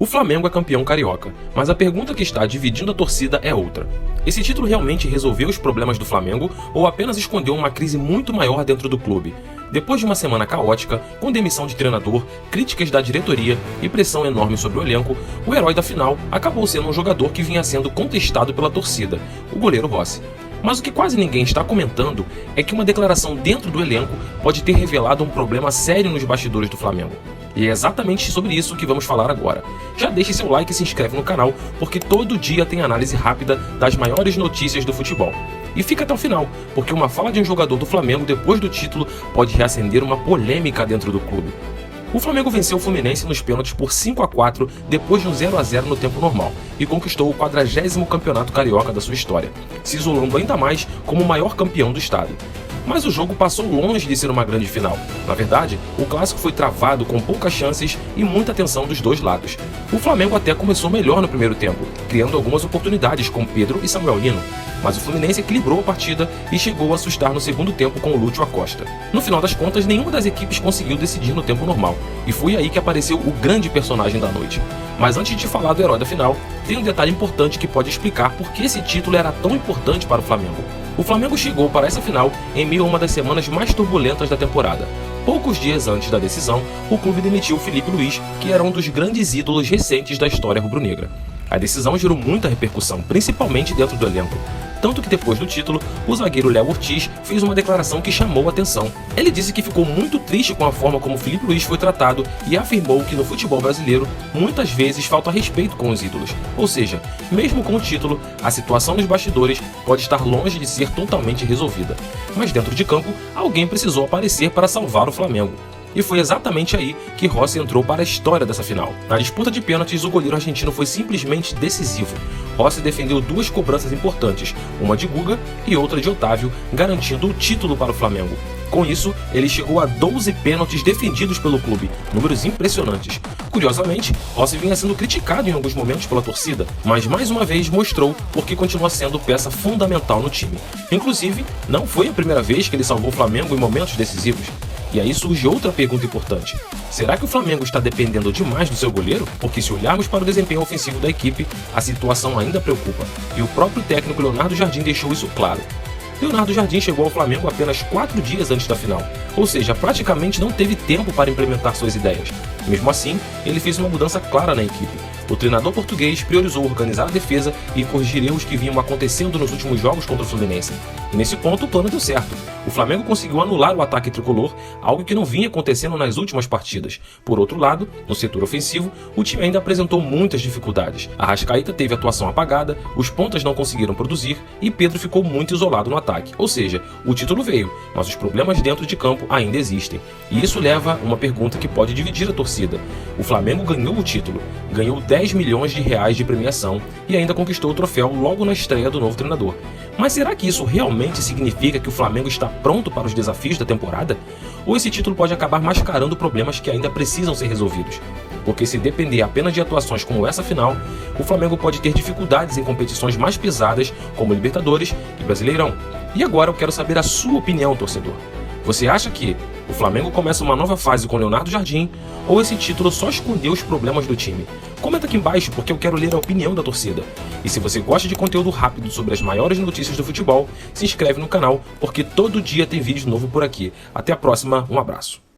O Flamengo é campeão carioca, mas a pergunta que está dividindo a torcida é outra. Esse título realmente resolveu os problemas do Flamengo ou apenas escondeu uma crise muito maior dentro do clube? Depois de uma semana caótica, com demissão de treinador, críticas da diretoria e pressão enorme sobre o elenco, o herói da final acabou sendo um jogador que vinha sendo contestado pela torcida, o goleiro Rossi. Mas o que quase ninguém está comentando é que uma declaração dentro do elenco pode ter revelado um problema sério nos bastidores do Flamengo. E é exatamente sobre isso que vamos falar agora. Já deixe seu like e se inscreve no canal, porque todo dia tem análise rápida das maiores notícias do futebol. E fica até o final, porque uma fala de um jogador do Flamengo depois do título pode reacender uma polêmica dentro do clube. O Flamengo venceu o Fluminense nos pênaltis por 5-4 depois de um 0-0 no tempo normal e conquistou o 40º campeonato carioca da sua história, se isolando ainda mais como o maior campeão do estado. Mas o jogo passou longe de ser uma grande final. Na verdade, o clássico foi travado com poucas chances e muita tensão dos dois lados. O Flamengo até começou melhor no primeiro tempo, criando algumas oportunidades com Pedro e Samuel Lino. Mas o Fluminense equilibrou a partida e chegou a assustar no segundo tempo com o Lúcio Acosta. No final das contas, nenhuma das equipes conseguiu decidir no tempo normal, e foi aí que apareceu o grande personagem da noite. Mas antes de falar do herói da final, tem um detalhe importante que pode explicar por que esse título era tão importante para o Flamengo. O Flamengo chegou para essa final em meio a uma das semanas mais turbulentas da temporada. Poucos dias antes da decisão, o clube demitiu o Felipe Luiz, que era um dos grandes ídolos recentes da história rubro-negra. A decisão gerou muita repercussão, principalmente dentro do elenco. Tanto que depois do título, o zagueiro Léo Ortiz fez uma declaração que chamou a atenção. Ele disse que ficou muito triste com a forma como Felipe Luiz foi tratado e afirmou que no futebol brasileiro, muitas vezes falta respeito com os ídolos. Ou seja, mesmo com o título, a situação nos bastidores pode estar longe de ser totalmente resolvida. Mas dentro de campo, alguém precisou aparecer para salvar o Flamengo. E foi exatamente aí que Rossi entrou para a história dessa final. Na disputa de pênaltis, o goleiro argentino foi simplesmente decisivo. Rossi defendeu duas cobranças importantes, uma de Guga e outra de Otávio, garantindo o título para o Flamengo. Com isso, ele chegou a 12 pênaltis defendidos pelo clube, números impressionantes. Curiosamente, Rossi vinha sendo criticado em alguns momentos pela torcida, mas mais uma vez mostrou porque continua sendo peça fundamental no time. Inclusive, não foi a primeira vez que ele salvou o Flamengo em momentos decisivos. E aí surge outra pergunta importante. Será que o Flamengo está dependendo demais do seu goleiro? Porque se olharmos para o desempenho ofensivo da equipe, a situação ainda preocupa. E o próprio técnico Leonardo Jardim deixou isso claro. Leonardo Jardim chegou ao Flamengo apenas 4 dias antes da final, ou seja, praticamente não teve tempo para implementar suas ideias. Mesmo assim, ele fez uma mudança clara na equipe. O treinador português priorizou organizar a defesa e corrigir erros que vinham acontecendo nos últimos jogos contra o Fluminense. E nesse ponto o plano deu certo. O Flamengo conseguiu anular o ataque tricolor, algo que não vinha acontecendo nas últimas partidas. Por outro lado, no setor ofensivo, o time ainda apresentou muitas dificuldades. Arrascaeta teve atuação apagada, os pontas não conseguiram produzir e Pedro ficou muito isolado no ataque. Ou seja, o título veio, mas os problemas dentro de campo ainda existem. E isso leva a uma pergunta que pode dividir a torcida. O Flamengo ganhou o título, ganhou 10 milhões de reais de premiação e ainda conquistou o troféu logo na estreia do novo treinador. Mas será que isso realmente significa que o Flamengo está pronto para os desafios da temporada? Ou esse título pode acabar mascarando problemas que ainda precisam ser resolvidos? Porque se depender apenas de atuações como essa final, o Flamengo pode ter dificuldades em competições mais pesadas, como Libertadores e Brasileirão. E agora eu quero saber a sua opinião, torcedor. Você acha que o Flamengo começa uma nova fase com Leonardo Jardim ou esse título só escondeu os problemas do time? Comenta aqui embaixo porque eu quero ler a opinião da torcida. E se você gosta de conteúdo rápido sobre as maiores notícias do futebol, se inscreve no canal porque todo dia tem vídeo novo por aqui. Até a próxima, um abraço.